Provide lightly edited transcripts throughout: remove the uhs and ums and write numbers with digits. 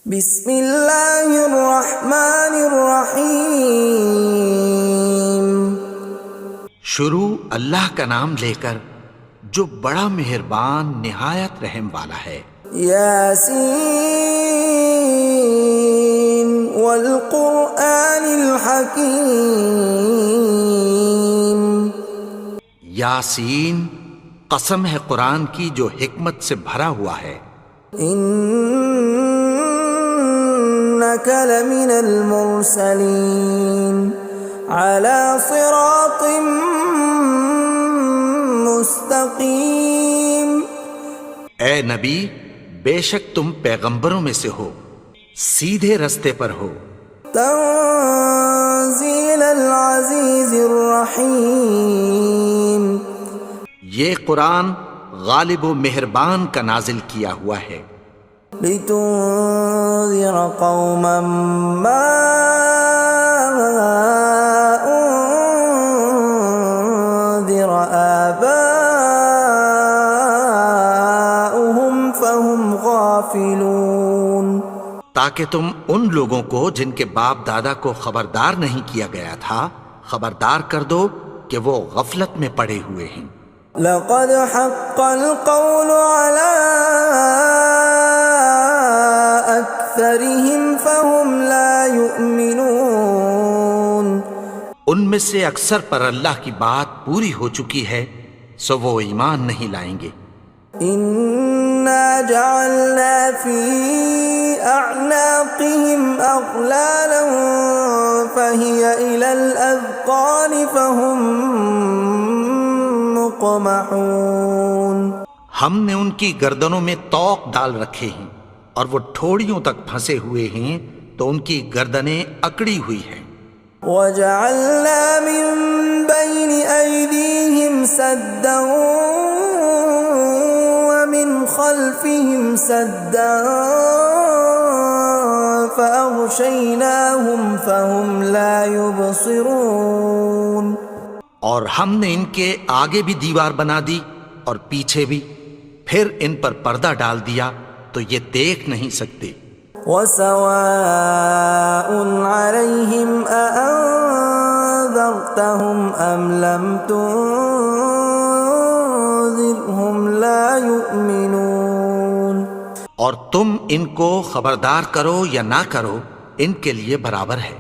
بسم اللہ الرحمن الرحیم۔ شروع اللہ کا نام لے کر جو بڑا مہربان نہایت رحم والا ہے۔ یاسین والقرآن الحکیم۔ یاسین، قسم ہے قرآن کی جو حکمت سے بھرا ہوا ہے۔ انک لمن المرسلین علی صراط مستقیم۔ اے نبی، بے شک تم پیغمبروں میں سے ہو، سیدھے رستے پر ہو۔ تنزیل العزیز الرحیم۔ یہ قرآن غالب و مہربان کا نازل کیا ہوا ہے۔ لتنذر قوما ما انذر آباؤهم فهم غافلون۔ تاکہ تم ان لوگوں کو جن کے باپ دادا کو خبردار نہیں کیا گیا تھا خبردار کر دو کہ وہ غفلت میں پڑے ہوئے ہیں۔ لقد حق القول على أكثرهم فهم لا يؤمنون۔ ان میں سے اکثر پر اللہ کی بات پوری ہو چکی ہے سو وہ ایمان نہیں لائیں گے۔ إنا جعلنا في أعناقهم أغلالا فهي إلى الأذقان فهم مقمحون۔ ہم نے ان کی گردنوں میں طوق ڈال رکھے ہیں اور وہ ٹھوڑیوں تک پھنسے ہوئے ہیں تو ان کی گردنیں اکڑی ہوئی ہیں۔ وَجَعَلْنَا مِن بَيْنِ أَيْدِيهِمْ سَدًّا وَمِنْ خَلْفِهِمْ سَدًّا فَأَغْشَيْنَاهُمْ فَهُمْ لَا يُبْصِرُونَ۔ اور ہم نے ان کے آگے بھی دیوار بنا دی اور پیچھے بھی، پھر ان پر پردہ ڈال دیا تو یہ دیکھ نہیں سکتے۔ وَسَوَاءٌ عَلَيْهِمْ أَأَنذَرْتَهُمْ أَمْ لَمْ تُنذِرْهُمْ لَا يُؤْمِنُونَ۔ اور تم ان کو خبردار کرو یا نہ کرو ان کے لیے برابر ہے،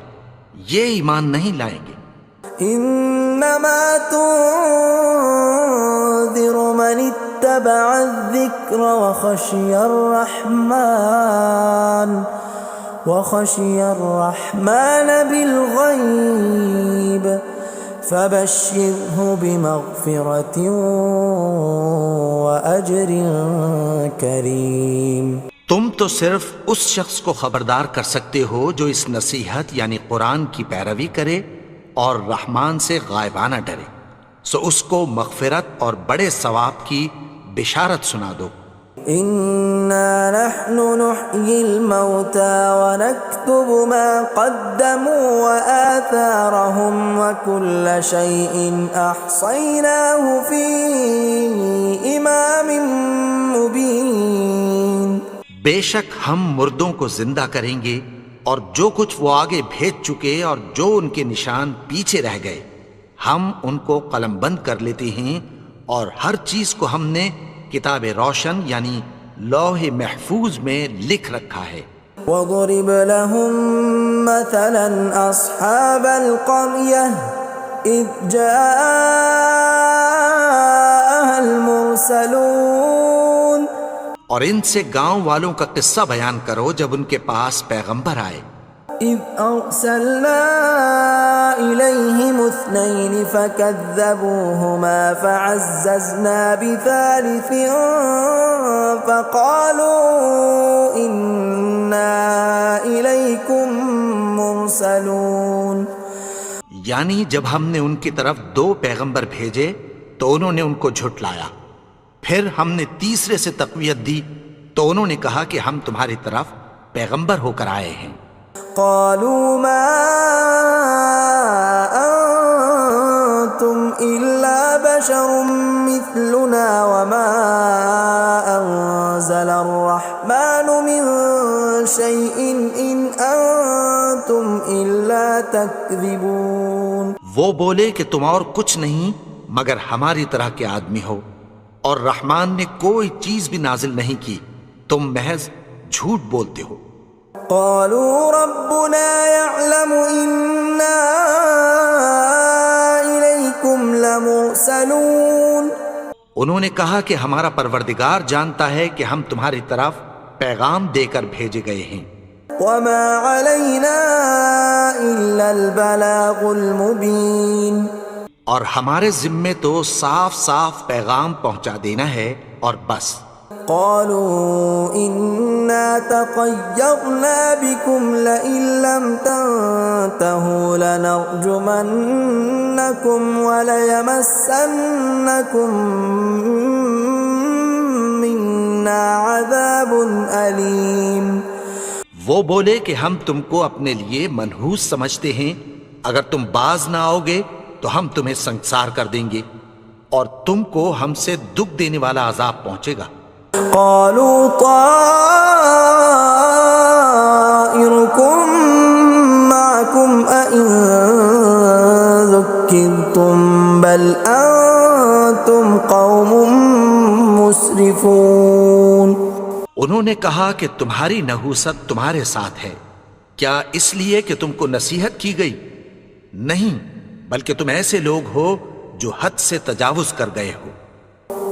یہ ایمان نہیں لائیں گے۔ انما تنذر من اتبع الذکر وخشی الرحمن بالغیب فبشرہ بمغفرۃ واجر کریم۔ تم تو صرف اس شخص کو خبردار کر سکتے ہو جو اس نصیحت یعنی قرآن کی پیروی کرے اور رحمان سے غائبانہ ڈرے، سو اس کو مغفرت اور بڑے ثواب کی بشارت سنا دو۔ اِنَّا نَحْنُ نُحْيِي الْمَوْتَى وَنَكْتُبُ مَا قَدَّمُوا وَآثَارَهُمْ وَكُلَّ شَيْءٍ أَحْصَيْنَاهُ فِي إِمَامٍ مُبِينٍ۔ بے شک ہم مردوں کو زندہ کریں گے اور جو کچھ وہ آگے بھیج چکے اور جو ان کے نشان پیچھے رہ گئے ہم ان کو قلم بند کر لیتے ہیں، اور ہر چیز کو ہم نے کتاب روشن یعنی لوح محفوظ میں لکھ رکھا ہے۔ وَضُرِبْ لَهُم مَّثَلًا أَصْحَابَ الْقَرْيَةِ إِذْ جَاءَهَا الْمُرْسَلُونَ۔ اور ان سے گاؤں والوں کا قصہ بیان کرو جب ان کے پاس پیغمبر آئے۔ إِذْ أَرْسَلْنَا إِلَيْهِمُ اثْنَيْنِ فَكَذَّبُوهُمَا فَعَزَّزْنَا بِثَالِثٍ فَقَالُوا إِنَّا إِلَيْكُمْ مُرْسَلُونَ۔ یعنی جب ہم نے ان کی طرف دو پیغمبر بھیجے تو انہوں نے ان کو جھٹلایا، پھر ہم نے تیسرے سے تقویت دی تو انہوں نے کہا کہ ہم تمہاری طرف پیغمبر ہو کر آئے ہیں۔ قالوا ما أنتم إلا بشر مثلنا وما أنزل الرحمن من شيء إن أنتم إلا تكذبون. وہ بولے کہ تم اور کچھ نہیں مگر ہماری طرح کے آدمی ہو، اور رحمان نے کوئی چیز بھی نازل نہیں کی، تم محض جھوٹ بولتے ہو. قالوا ربنا يعلم إنا إليكم لمرسلون. انہوں نے کہا کہ ہمارا پروردگار جانتا ہے کہ ہم تمہاری طرف پیغام دے کر بھیجے گئے ہیں. وما علينا إلا البلاغ المبين. اور ہمارے ذمے تو صاف صاف پیغام پہنچا دینا ہے اور بس. قالوا إنا تطيرنا بكم لئن لم تنتهوا لنرجمنكم وليمسنكم منا عذاب أليم. وہ بولے کہ ہم تم کو اپنے لیے منحوس سمجھتے ہیں، اگر تم باز نہ آؤ گے تو ہم تمہیں سنسار کر دیں گے اور تم کو ہم سے دکھ دینے والا عذاب پہنچے گا. قالوا طائركم معكم أئن ذكرتم بل أنتم قوم مسرفون. انہوں نے کہا کہ تمہاری نحوست تمہارے ساتھ ہے، کیا اس لیے کہ تم کو نصیحت کی گئی؟ نہیں، بلکہ تم ایسے لوگ ہو جو حد سے تجاوز کر گئے ہو.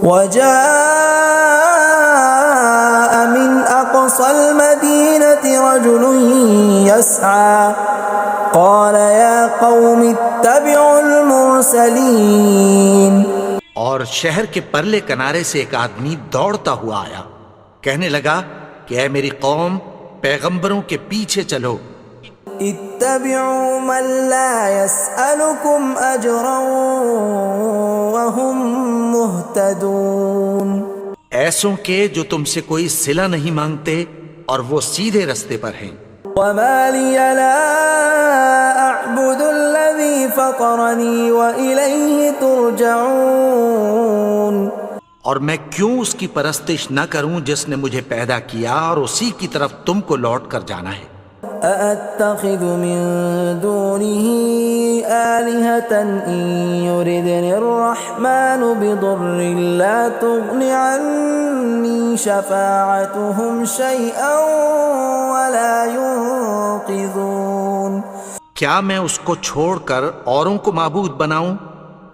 وجاء من أقصى المدينة رجل يسعى قال يا قوم اتبعوا المرسلين. اور شہر کے پرلے کنارے سے ایک آدمی دوڑتا ہوا آیا، کہنے لگا کہ اے میری قوم، پیغمبروں کے پیچھے چلو. اتبعوا من لا يسألكم أجرا وهم مهتدون. ایسوں کے جو تم سے کوئی صلہ نہیں مانگتے اور وہ سیدھے رستے پر ہیں. وما لي لا أعبد الذي فطرني وإليه ترجعون. اور میں کیوں اس کی پرستش نہ کروں جس نے مجھے پیدا کیا اور اسی کی طرف تم کو لوٹ کر جانا ہے. أأتخذ من دونه آلهة إن يردني الرحمن بضر لا تغن عني شفاعتهم شيئا ولا ينقذون. کیا میں اس کو چھوڑ کر اوروں کو معبود بناؤں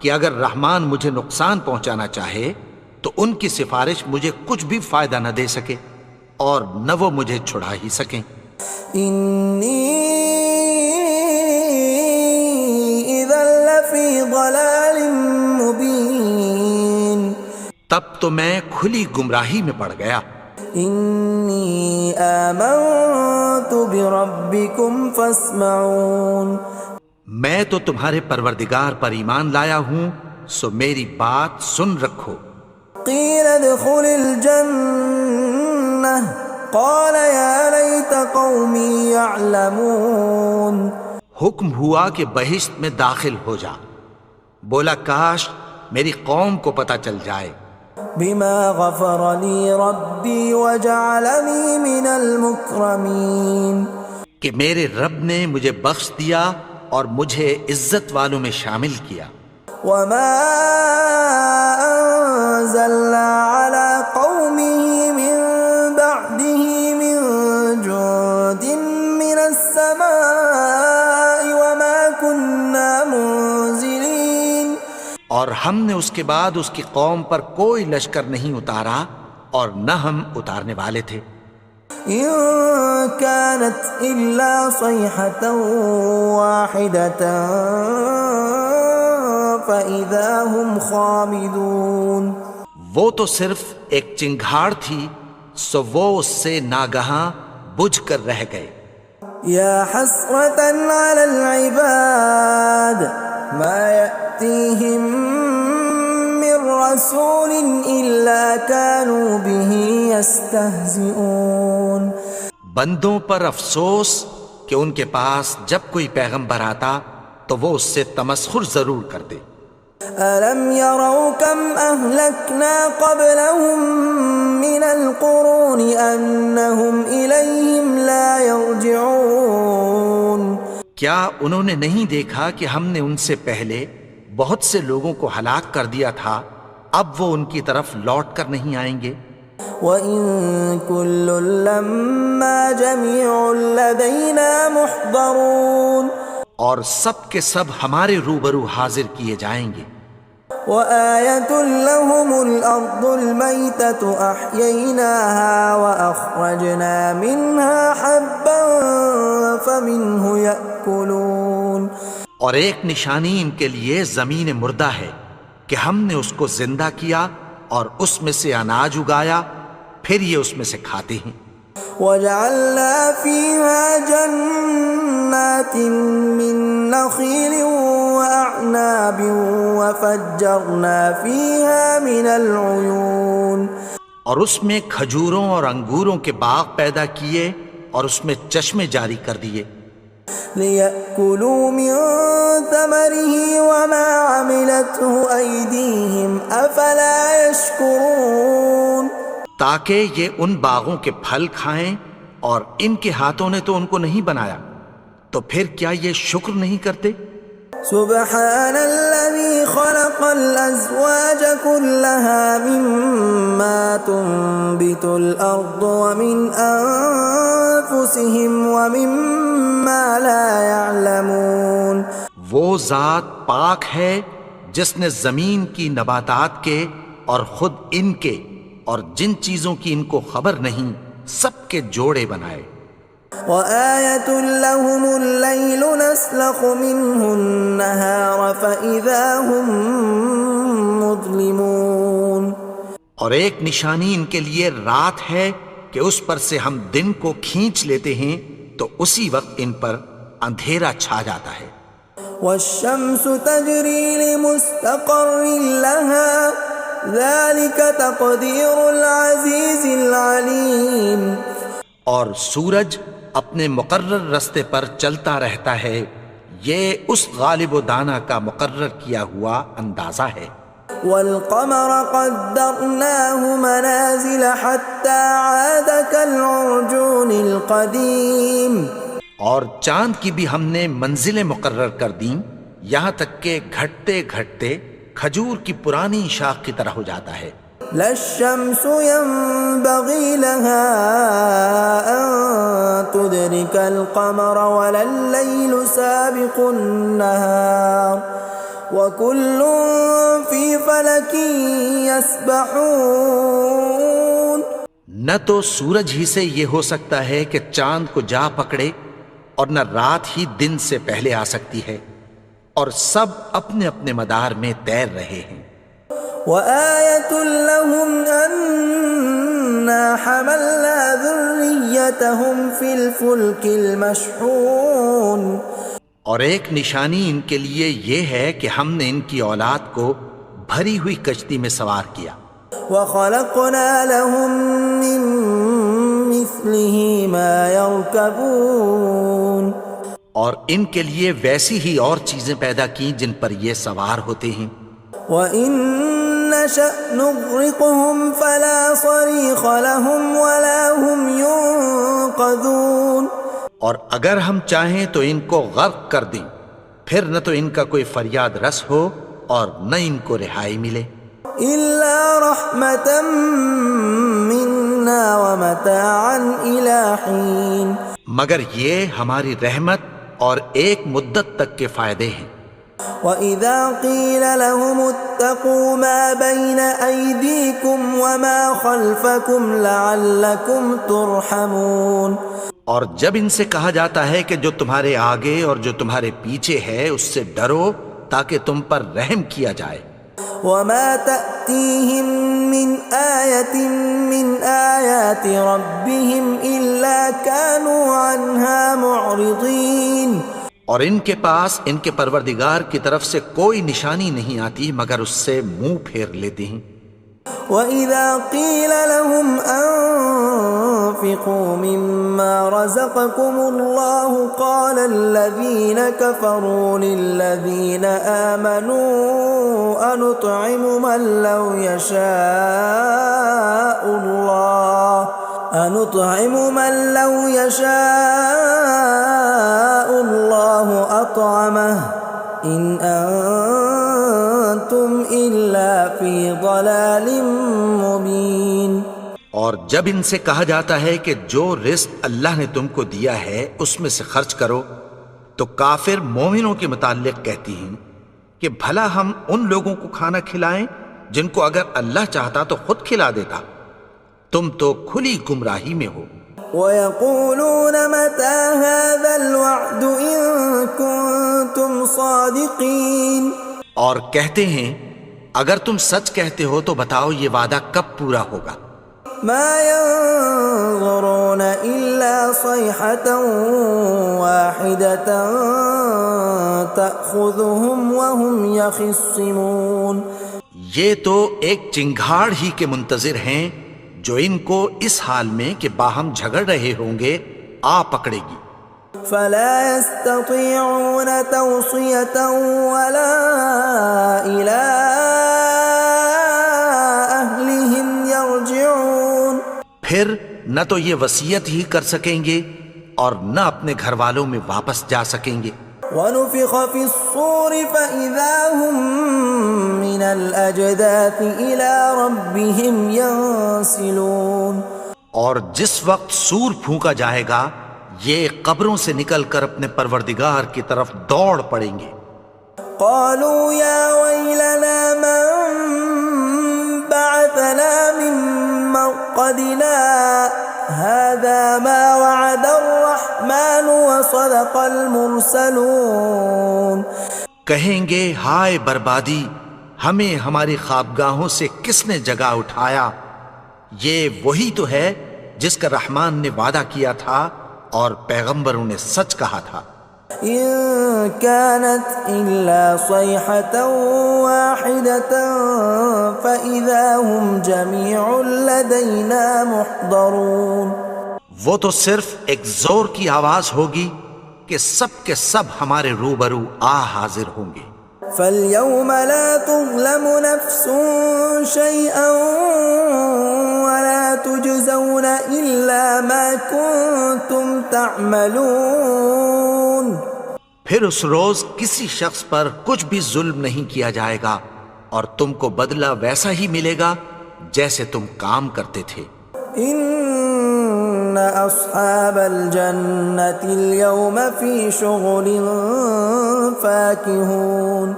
کہ اگر رحمان مجھے نقصان پہنچانا چاہے تو ان کی سفارش مجھے کچھ بھی فائدہ نہ دے سکے اور نہ وہ مجھے چھڑا ہی سکیں. إني إذا لفي ضلال مبين. تب تو میں کھلی گمراہی میں پڑ گیا. إني آمنت بربكم فاسمعون. میں تو تمہارے پروردگار پر ایمان لایا ہوں، سو میری بات سن رکھو. قيل ادخل الجنة قال يا ليت قومي يعلمون. حکم ہوا کہ بہشت میں داخل ہو جا. بولا کاش میری قوم کو پتہ چل جائے. بما غفر لي ربي وجعلني من المكرمين. کہ میرے رب نے مجھے بخش دیا اور مجھے عزت والوں میں شامل کیا. وما أنزلنا على قومه من بعده من جند من السماء وما كنا منزلين. اور ہم نے اس کے بعد اس کی قوم پر کوئی لشکر نہیں اتارا اور نہ ہم اتارنے والے تھے. إن كانت إلا صيحة واحدة فإذا هم خامدون. وہ تو صرف ایک چنگھاڑ تھی، سو وہ اس سے ناگہاں بجھ کر رہ گئے. يا حسرة على العباد ما يأتيهم من رسول إلا كانوا به يستهزئون. بندوں پر افسوس کہ ان کے پاس جب کوئی پیغمبر آتا تو وہ اس سے تمسخر ضرور کرتے. ألم يروا كم أهلكنا قبلهم من القرون أنهم إليهم لا يرجعون کیا انہوں نے نہیں دیکھا کہ ہم نے ان سے پہلے بہت سے لوگوں کو ہلاک کر دیا تھا، اب وہ ان کی طرف لوٹ کر نہیں آئیں گے؟ وَإِن كُلٌّ لَّمَّا جَمِيعٌ لَّدَيْنَا مُحْضَرُونَ اور سب کے سب ہمارے روبرو حاضر کیے جائیں گے۔ وَآيَةٌ لَّهُمُ الْأَرْضُ الْمَيْتَةُ أَحْيَيْنَاهَا وَأَخْرَجْنَا مِنْهَا حَبًّا فَمِنْهُ يَأْكُلُونَ اور ایک نشانی ان کے لیے زمین مردہ ہے کہ ہم نے اس کو زندہ کیا اور اس میں سے اناج اگایا، پھر یہ اس میں سے کھاتے ہیں۔ وَجَعَلْنَا فِيهَا جَنَّاتٍ مِّن نَّخِيلٍ وَأَعْنَابٍ وَفَجَّرْنَا فِيهَا مِنَ الْعُيُونِ اور اس میں کھجوروں اور انگوروں کے باغ پیدا کیے اور اس میں چشمے جاری کر دیے، لِيَأْكُلُوا مِن ثَمَرِهِ وَمَا عَمِلَتْهُ أَيْدِيهِمْ أَفَلَا يَشْكُرُونَ تاکہ یہ ان باغوں کے پھل کھائیں، اور ان کے ہاتھوں نے تو ان کو نہیں بنایا، تو پھر کیا یہ شکر نہیں کرتے؟ سبحان الذي خلق الأزواج كلها مما تنبت الأرض ومن أنفسهم ومما لا يعلمون وہ ذات پاک ہے جس نے زمین کی نباتات کے اور خود ان کے اور جن چیزوں کی ان کو خبر نہیں سب کے جوڑے بنائے۔ وَآيَةٌ لَّهُمُ اللَّيْلُ نَسْلَخُ مِنْهُ النَّهَارَ فَإِذَا هُمْ مُظْلِمُونَ اور ایک نشانی ان کے لیے رات ہے کہ اس پر سے ہم دن کو کھینچ لیتے ہیں تو اسی وقت ان پر اندھیرا چھا جاتا ہے۔ وَالشَّمْسُ تَجْرِي لِمُسْتَقَرٍّ لَّهَا ذَلِكَ تَقْدِيرُ الْعَزِيزِ الْعَلِيمِ اور سورج اپنے مقرر رستے پر چلتا رہتا ہے، یہ اس غالب و دانا کا مقرر کیا ہوا اندازہ ہے۔ وَالْقَمَرَ قَدَّرْنَاهُ مَنَازِلَ حَتَّى عَادَ كَالْعُرْجُونِ الْقَدِيمِ اور چاند کی بھی ہم نے منزلیں مقرر کر دیں، یہاں تک کہ گھٹتے گھٹتے کھجور کی پرانی شاخ کی طرح ہو جاتا ہے۔ لا الشمس ينبغي لها أن تدرك القمر ولا الليل سابق النهار وكل في فلك يسبحون نہ تو سورج ہی سے یہ ہو سکتا ہے کہ چاند کو جا پکڑے، اور نہ رات ہی دن سے پہلے آ سکتی ہے، اور سب اپنے اپنے مدار میں تیر رہے ہیں۔ وَآيَةٌ لَّهُمْ أَنَّا حَمَلْنَا ذُرِّيَّتَهُمْ فِي الْفُلْكِ الْمَشْحُونِ اور ایک نشانی ان کے لیے یہ ہے کہ ہم نے ان کی اولاد کو بھری ہوئی کشتی میں سوار کیا۔ وَخَلَقْنَا لَهُم مِّن مِّثْلِهِ مَا يَرْكَبُونَ اور ان کے لیے ویسی ہی اور چیزیں پیدا کی جن پر یہ سوار ہوتے ہیں۔ وَإِن نَّشَأْ نُغْرِقْهُمْ فَلَا صَرِيخَ لَهُمْ وَلَا هُمْ يُنقَذُونَ اور اگر ہم چاہیں تو ان کو غرق کر دیں، پھر نہ تو ان کا کوئی فریاد رس ہو اور نہ ان کو رہائی ملے۔ إِلَّا رَحْمَةً مِّنَّا وَمَتَاعًا إِلَىٰ حِينٍ مگر یہ ہماری رحمت اور ایک مدت تک کے فائدے ہیں۔ وَإِذَا قِيلَ لَهُمُ اتَّقُوا مَا بَيْنَ أَيْدِيكُمْ وَمَا خَلْفَكُمْ لَعَلَّكُمْ تُرْحَمُونَ اور جب ان سے کہا جاتا ہے کہ جو تمہارے آگے اور جو تمہارے پیچھے ہے اس سے ڈرو تاکہ تم پر رحم کیا جائے۔ وَمَا تَأْتِيهِم مِّنْ آيَةٍ مِّنْ آيَاتِ رَبِّهِمْ إِلَّا كَانُوا عَنْهَا مُعْرِضِينَ اور ان کے پاس ان کے پروردگار کی طرف سے کوئی نشانی نہیں آتی مگر اس سے منہ پھیر لیتے ہیں۔ وَإِذَا قِيلَ لَهُمْ وأنفقوا مما رزقكم الله قال الذين كفروا للذين آمنوا أنطعم من لو يشاء الله أطعمه إن أنتم إلا في ضلال مبين۔ اور جب ان سے کہا جاتا ہے کہ جو رزق اللہ نے تم کو دیا ہے اس میں سے خرچ کرو، تو کافر مومنوں کے متعلق کہتی ہیں کہ بھلا ہم ان لوگوں کو کھانا کھلائیں جن کو اگر اللہ چاہتا تو خود کھلا دیتا، تم تو کھلی گمراہی میں ہو۔ وَيَقُولُونَ مَتَى هَذَا الْوَعْدُ إِن كُنتُمْ صَادِقِينَ، اور کہتے ہیں اگر تم سچ کہتے ہو تو بتاؤ یہ وعدہ کب پورا ہوگا۔ مَا يَنظُرُونَ إِلَّا صَيْحَةً وَاحِدَةً تَأْخُذُهُمْ وَهُمْ يَخِصِّمُونَ، یہ تو ایک چنگھاڑ ہی کے منتظر ہیں جو ان کو اس حال میں کہ باہم جھگڑ رہے ہوں گے آ پکڑے گی۔ فَلَا يَسْتَطِيعُونَ تَوْصِيَةً وَلَا إِلَىٰ أَهْلِهِمْ يَرْجِعُونَ، پھر نہ تو یہ وصیت ہی کر سکیں گے اور نہ اپنے گھر والوں میں واپس جا سکیں گے۔ وَنُفِخَ فِي الصُّورِ فَإِذَا هُم مِّنَ الْأَجْدَاثِ إِلَىٰ رَبِّهِمْ يَنسِلُونَ، اور جس وقت سور پھونکا جائے گا یہ قبروں سے نکل کر اپنے پروردگار کی طرف دوڑ پڑیں گے۔ قالوا يا ويلنا من بعثنا من مرقدنا هذا ما وعد الرحمن وصدق المرسلون، کہیں گے ہائے بربادی، ہمیں ہماری خوابگاہوں سے کس نے جگا اٹھایا، یہ وہی تو ہے جس کا رحمان نے وعدہ کیا تھا اور پیغمبروں نے سچ کہا تھا۔ إن كانت إلا صيحة واحدة فإذا هم جميع لدينا محضرون، وہ تو صرف ایک زور کی آواز ہوگی کہ سب کے سب ہمارے روبرو آ حاضر ہوں گے۔ فاليوم لا تظلم نفس شيئا ولا تجزون إلا ما كنتم تعملون، پھر اس روز کسی شخص پر کچھ بھی ظلم نہیں کیا جائے گا اور تم کو بدلہ ویسا ہی ملے گا جیسے تم کام کرتے تھے۔ ان اصحاب الجنة اليوم في شغل فاكهون،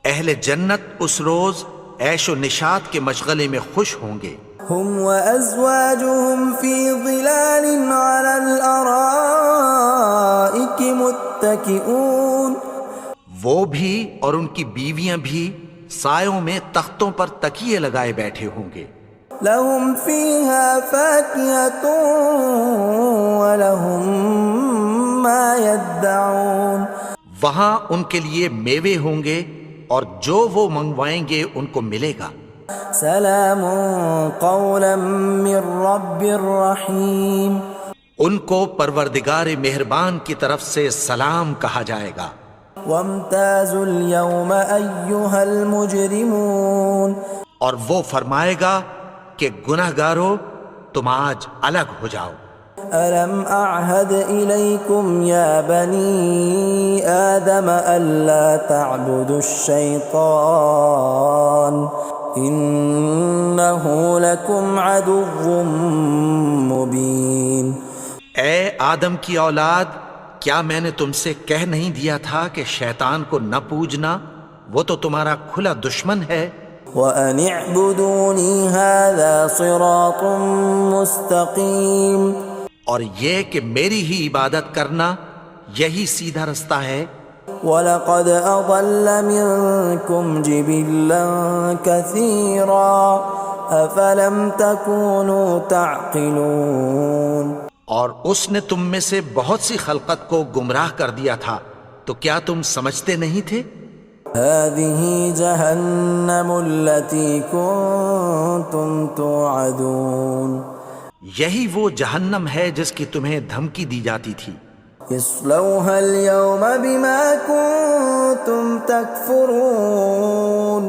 اہل جنت اس روز عیش و نشاط کے مشغلے میں خوش ہوں گے۔ هم وازواجهم في ظلال على الارائك متكئون، وہ بھی اور ان کی بیویاں بھی سایوں میں تختوں پر تکیے لگائے بیٹھے ہوں گے۔ لهم فيها فاكهة ولهم ما يدعون، وہاں ان کے لیے میوے ہوں گے اور جو وہ منگوائیں گے ان کو ملے گا۔ سلام قولا من رب رحیم، ان کو پروردگار مہربان کی طرف سے سلام کہا جائے گا۔ وامتازوا اليوم ایھا المجرمون، اور وہ فرمائے گا کہ گنہگارو تم آج الگ ہو جاؤ۔ ألم أعهد إليكم يا بني آدم ألا تعبدوا الشيطان إنه لكم عدو مبين۔ اے آدم کی اولاد، کیا میں نے تم سے کہہ نہیں دیا تھا کہ شیطان کو نہ پوجنا، وہ تو تمہارا کھلا دشمن ہے۔ وَأَنِ اعْبُدُونِي هَذَا صِرَاطٌ مُسْتَقِيمٌ، اور یہ کہ میری ہی عبادت کرنا یہی سیدھا رستہ ہے۔ وَلَقَدْ أَضَلَّ مِنْكُمْ جِبِلًّا كَثِيرًا أَفَلَمْ تَكُونُوا تَعْقِلُونَ، اور اس نے تم میں سے بہت سی خلقت کو گمراہ کر دیا تھا، تو کیا تم سمجھتے نہیں تھے؟ هَذِهِ جَهَنَّمُ الَّتِي كُنْتُمْ تُوعَدُونَ، یہی وہ جہنم ہے جس کی تمہیں دھمکی دی جاتی تھی. اصلوها اليوم بما كنتم تكفرون.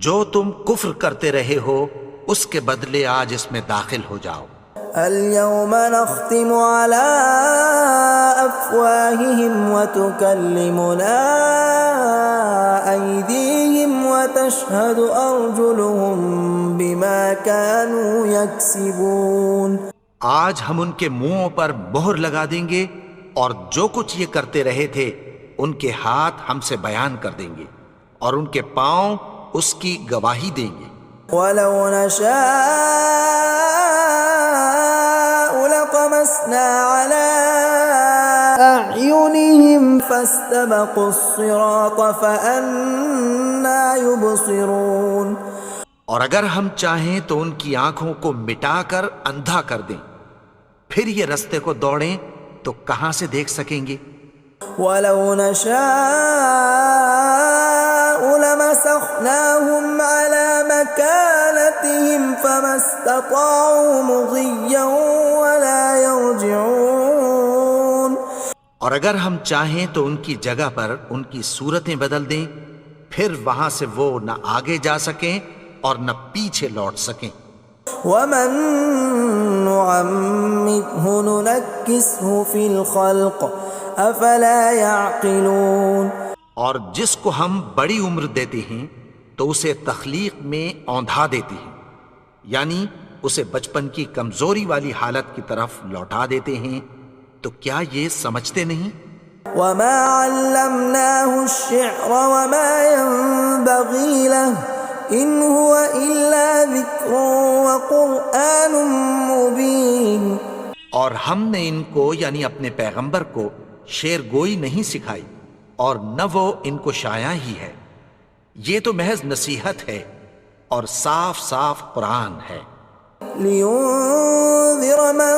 جو تم کفر کرتے رہے ہو اس کے بدلے آج اس میں داخل ہو جاؤ. اليوم نختم على أفواههم وتكلمنا أيديهم وتشهد أرجلهم بما كانوا يكسبون. آج ہم ان کے منہوں پر مہر لگا دیں گے اور جو کچھ یہ کرتے رہے تھے ان کے ہاتھ ہم سے بیان کر دیں گے اور ان کے پاؤں اس کی گواہی دیں گے. ولو نشاء لطمسنا على أعينهم فاستبقوا الصراط فأنى يبصرون. اور اگر ہم چاہیں تو ان کی آنکھوں کو مٹا کر اندھا کر دیں، پھر یہ رستے کو دوڑیں تو کہاں سے دیکھ سکیں گے. ولو نشاء لمسخناهم على مكانتهم فما استطاعوا مضيا ولا يرجعون. اور اگر ہم چاہیں تو ان کی جگہ پر ان کی صورتیں بدل دیں، پھر وہاں سے وہ نہ آگے جا سکیں اور نہ پیچھے لوٹ سکیں. ومن نعمره ننكسه في الخلق افلا يعقلون. اور جس کو ہم بڑی عمر دیتے ہیں تو اسے تخلیق میں اوندھا دیتے ہیں، یعنی اسے بچپن کی کمزوری والی حالت کی طرف لوٹا دیتے ہیں. تو کیا یہ سمجھتے نہیں؟ وما علمناه الشعر وما ينبغي له ان هو الا ذکر وقرآن مبین. اور ہم نے ان کو یعنی اپنے پیغمبر کو شعر گوئی نہیں سکھائی اور نہ وہ ان کو شایع ہی ہے، یہ تو محض نصیحت ہے اور صاف صاف قرآن ہے. لینذر من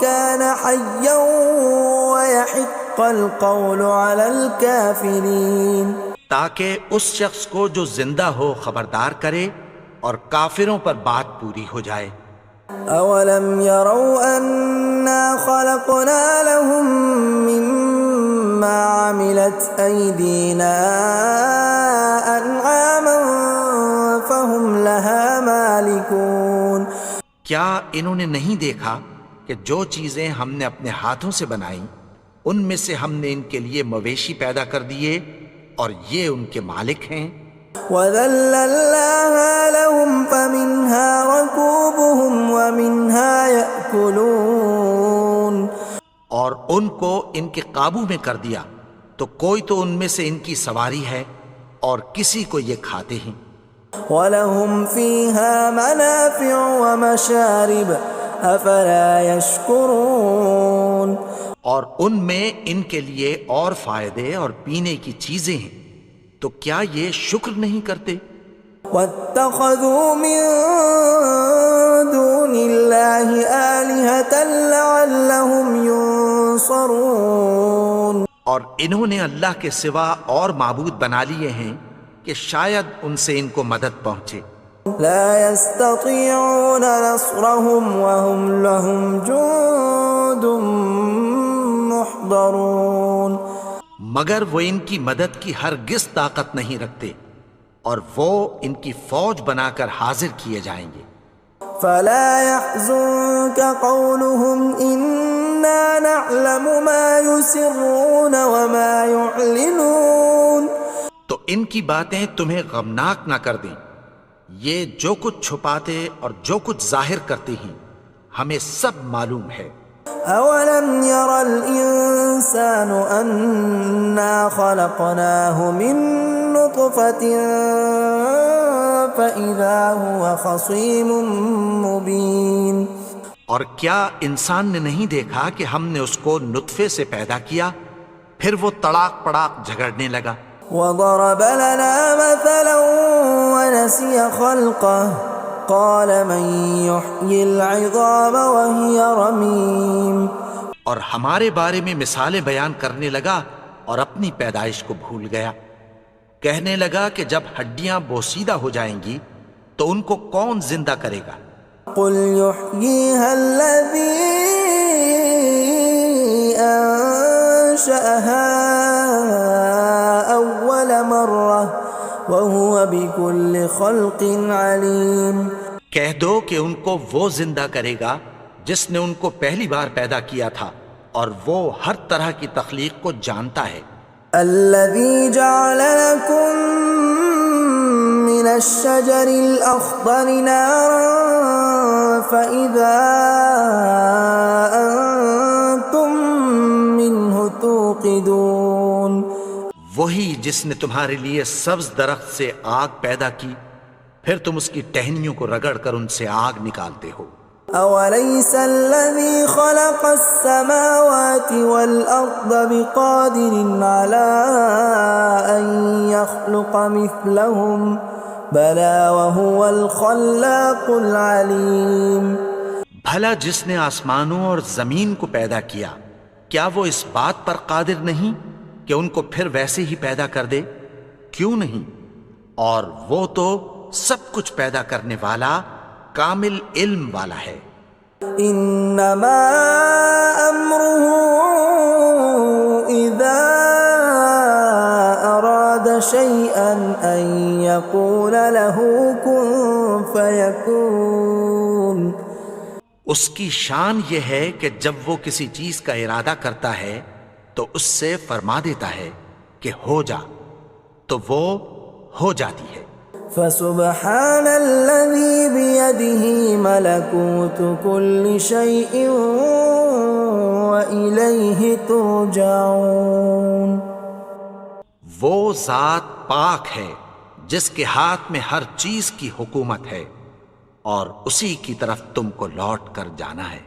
كان حیا ويحق القول على الكافرین. تاکہ اس شخص کو جو زندہ ہو خبردار کرے اور کافروں پر بات پوری ہو جائے. اولم يروا انا خلقنا لهم مما عملت ايدينا انعاما فهم لها مالكون. کیا انہوں نے نہیں دیکھا کہ جو چیزیں ہم نے اپنے ہاتھوں سے بنائیں ان میں سے ہم نے ان کے لیے مویشی پیدا کر دیے اور یہ ان کے مالک ہیں. وَذَلَّلْنَاهَا لَهُمْ فَمِنْهَا رَكُوبُهُمْ وَمِنْهَا يَأْكُلُونَ. اور ان کو ان کے قابو میں کر دیا تو کوئی تو ان میں سے ان کی سواری ہے اور کسی کو یہ کھاتے ہیں. وَلَهُمْ فِيهَا مَنَافِعُ وَمَشَارِبُ أَفَلَا يَشْكُرُونَ. اور ان میں ان کے لیے اور فائدے اور پینے کی چیزیں ہیں، تو کیا یہ شکر نہیں کرتے؟ وَاتَّخَذُوا مِن دُونِ اللَّهِ آلِهَةً لَعَلَّهُمْ يُنصَرُونَ. اور انہوں نے اللہ کے سوا اور معبود بنا لیے ہیں کہ شاید ان سے ان کو مدد پہنچے. لا يستطيعون نصرهم وهم لهم جند محضرون. مگر وہ ان کی مدد کی ہرگز طاقت نہیں رکھتے اور وہ ان کی فوج بنا کر حاضر کیے جائیں گے. فلا يحزنك قولهم إنا نعلم ما يسرون وما يعلنون. تو ان کی باتیں تمہیں غمناک نہ کر دیں، یہ جو کچھ چھپاتے اور جو کچھ ظاہر کرتے ہیں ہمیں سب معلوم ہے. اولم ير الانسان انا خلقناه من نطفة فاذا هو خصيم مبين. اور کیا انسان نے نہیں دیکھا کہ ہم نے اس کو نطفے سے پیدا کیا پھر وہ تڑاک پڑاک جھگڑنے لگا. وضرب لنا مثلا ونسي خلقه قال من يحيي العظام وهي رميم. اور ہمارے بارے میں مثالیں بیان کرنے لگا اور اپنی پیدائش کو بھول گیا. کہنے لگا کہ جب ہڈیاں بوسیدہ ہو جائیں گی تو ان کو کون زندہ کرے گا قل يحييها الذي أنشأها أول مرة وهو بكل خلق عليم۔ کہہ دو کہ ان کو وہ زندہ کرے گا جس نے ان کو پہلی بار پیدا کیا تھا، اور وہ ہر طرح کی تخلیق کو جانتا ہے۔ الذي جعل لكم من الشجر الأخضر نارا فإذا أنتم منه توقدون، وہی جس نے تمہارے لیے سبز درخت سے آگ پیدا کی، پھر تم اس کی ٹہنیوں کو رگڑ کر ان سے آگ نکالتے ہو۔ أوليس الذي خلق السماوات والأرض بقادر على أن يخلق مثلهم بلى وهو الخلاق العليم۔ بھلا جس نے آسمانوں اور زمین کو پیدا کیا، کیا وہ اس بات پر قادر نہیں کہ ان کو پھر ویسے ہی پیدا کر دے؟ کیوں نہیں؟ اور وہ تو سب کچھ پیدا کرنے والا، کامل علم والا ہے۔ انما امره اذا اراد شيئا ان يقول له كن فيكون۔ اس کی شان یہ ہے کہ جب وہ کسی چیز کا ارادہ کرتا ہے تو اس سے فرما دیتا ہے کہ ہو جا، تو وہ ہو جاتی ہے۔ فسبحان الذي بيده ملكوت كل شيء وإليه ترجعون۔ وہ ذات پاک ہے جس کے ہاتھ میں ہر چیز کی حکومت ہے، اور اسی کی طرف تم کو لوٹ کر جانا ہے۔